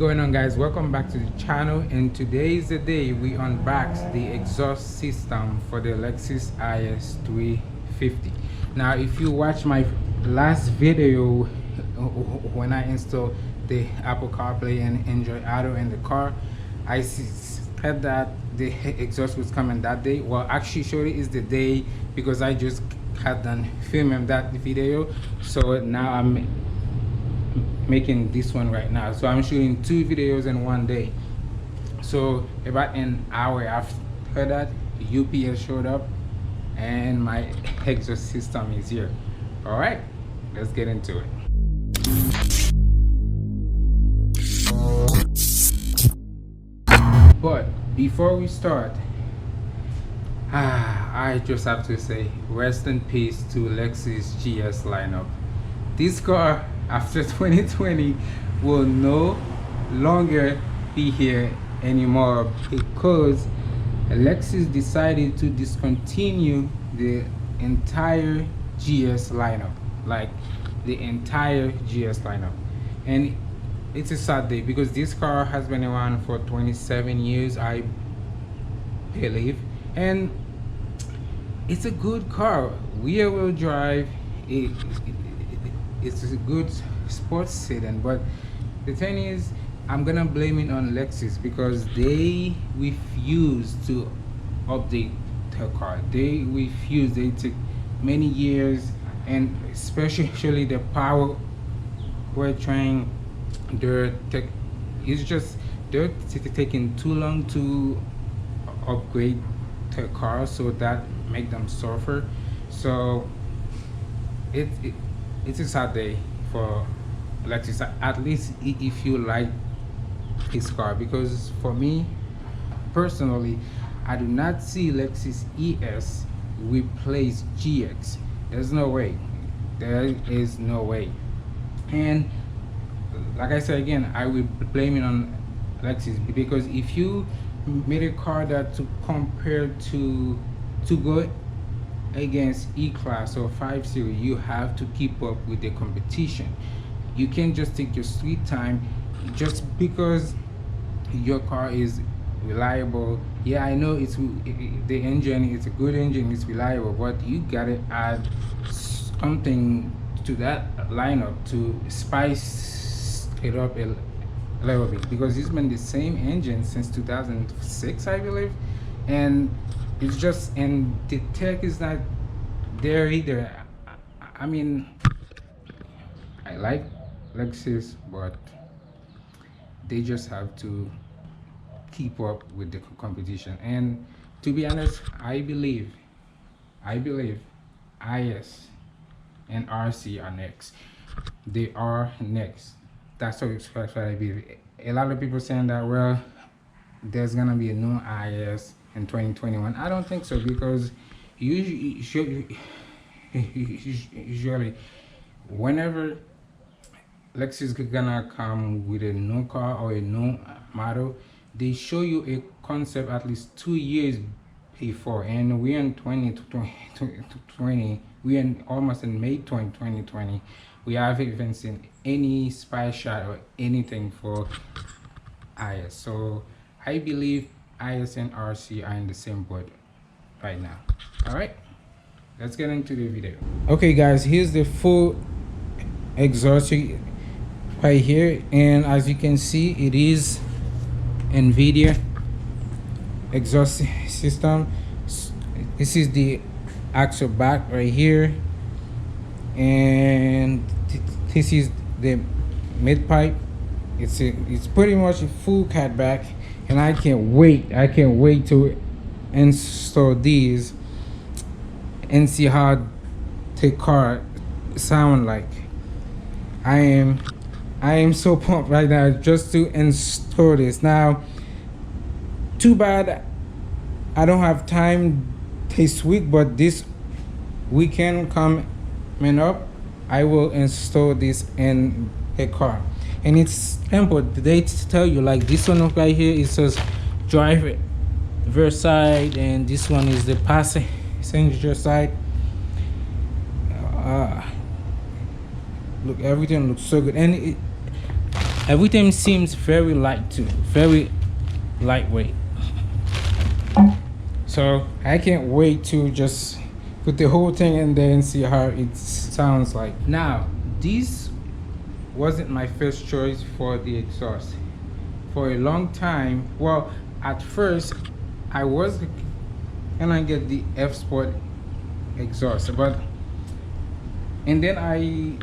going on, guys? Welcome back to the channel, and today is the day we unbox the exhaust system for the Lexus IS350. Now if you watch my last video when I installed the Apple CarPlay and Android Auto in the car, I said that the exhaust was coming that day. Well, actually surely is the day, because I just had done filming that video, so now I'm making this one right now. So I'm shooting 2 videos in one day. So about an hour after that, UPS showed up and my exhaust system is here. All right, let's get into it. But before we start, I just have to say rest in peace to Lexus GS lineup. This car after 2020 will no longer be here anymore, because Lexus decided to discontinue the entire GS lineup, like the entire GS lineup. And it's a sad day, because this car has been around for 27 years, I believe, and it's a good car, rear-wheel drive. It's a good sports sedan. But the thing is, I'm gonna blame it on Lexus, because they refuse to update their car. They refuse. They took many years, and especially the power we're trying, they're taking too long to upgrade their car, so that make them suffer. So it's a sad day for Lexus, at least if you like his car, because for me personally, I do not see Lexus ES replace GX. There's no way. There is no way. And like I said again, I will blame it on Lexus, because if you made a car that to compare to go against E-Class or 5 Series, you have to keep up with the competition. You can't just take your sweet time just because your car is reliable. Yeah, I know the engine, it's a good engine, it's reliable, but you gotta add something to that lineup to spice it up a little bit, because it's been the same engine since 2006, I believe, and it's just, and the tech is not there either. I mean, I like Lexus, but they just have to keep up with the competition. And to be honest, I believe IS and RC are next. They are next. That's what I believe. A lot of people saying that, well, there's gonna be a new IS in 2021. I don't think so, because usually whenever Lexus is gonna come with a new car or a new model, they show you a concept at least 2 years before, and we're in 2020, we're in almost in May 2020. We haven't even seen any spy shot or anything for IS. So I believe IS and RC are in the same boat right now. All right, let's get into the video. Okay guys, here's the full exhaust right here, and as you can see, it is Invidia exhaust system. This is the axle back right here, and this is the mid pipe. It's pretty much a full Catback, and I can't wait to install these and see how the car sound like. I am so pumped right now just to install this. Now, too bad I don't have time this week, but this weekend coming up, I will install this in a car. And it's simple. They tell you, like this one right here, it says driver side, and this one is the passenger side. Look, everything looks so good, and everything seems very light too, very lightweight. So I can't wait to just put the whole thing in there and see how it sounds like. Now, this wasn't my first choice for the exhaust. For a long time, well, at first I was gonna get the F Sport exhaust, but and then I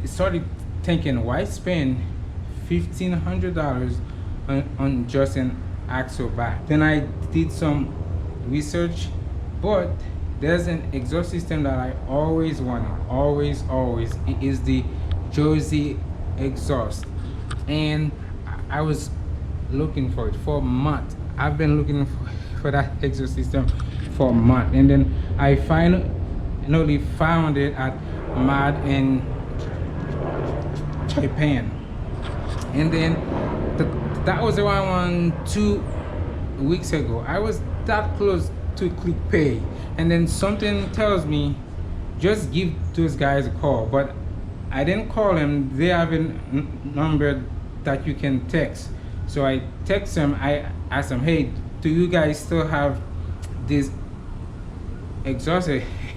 started thinking, why spend $1,500 on just an axle back? Then I did some research, but there's an exhaust system that I always wanted, always. It is the Jersey exhaust, and I was looking for it for a month. I've been looking for that exhaust system for a month, and then I finally found it at Mad in Japan. And then that was around 2 weeks ago. I was that close to click pay, and then something tells me just give those guys a call, but I didn't call them. They have a number that you can text. So I text them. I asked them, hey, do you guys still have this exhaust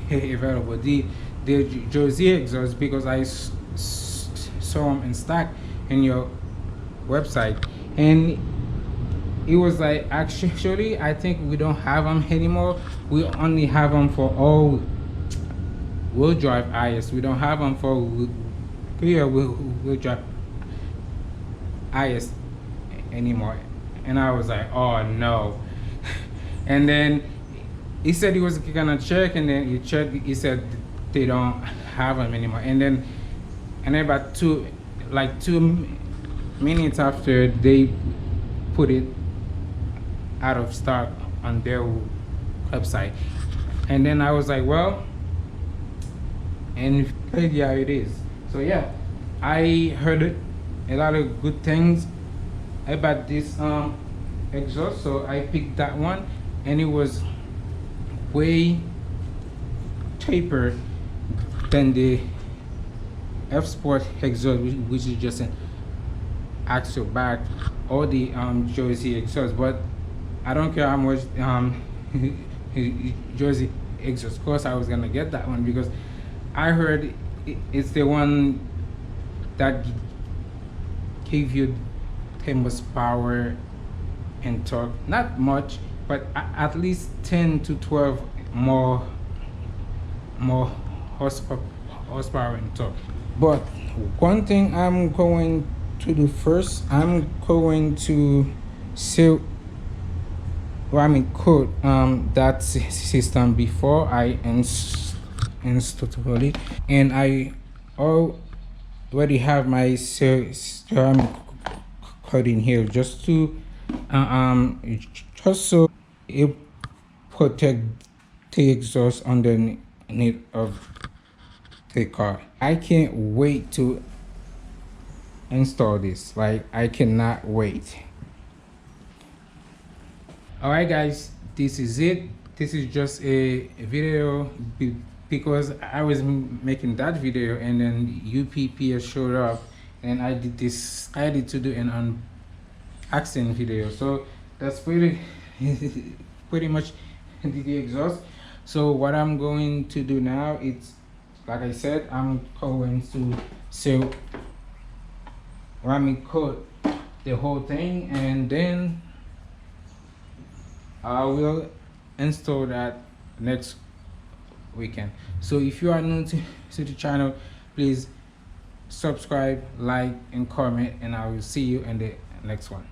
available, the Jersey exhaust, because I saw them in stock in your website? And it was like, actually I think we don't have them anymore. We only have them for all wheel drive IS. We don't have them for wheel drive IS anymore. And I was like, oh no. And then he said he was gonna check, and then he checked. He said they don't have them anymore. And then about 2 minutes after, they put it out of stock on their website. And then I was like, well, and yeah, it is. So yeah, I heard a lot of good things about this exhaust, so I picked that one, and it was way cheaper than the F Sport exhaust, which is just an axle back, or the Jersey exhaust. But I don't care how much Jersey exhaust cost. I was gonna get that one because I heard it's the one that gave you the most power and torque. Not much, but at least 10 to 12 more horsepower and torque. But one thing I'm going to do first, I'm going to code that system before I install it. And I already have my ceramic code in here, just so it protect the exhaust underneath of the car. I can't wait to install this. Like, I cannot wait. Alright guys, this is it. This is just a video because I was making that video, and then UPPS showed up, and I decided to do an unboxing video. So that's pretty much the exhaust. So what I'm going to do now, it's like I said, I'm going to ceramic coat the whole thing, and then I will install that next weekend. So if you are new to the channel, please subscribe, like, and comment, and I will see you in the next one.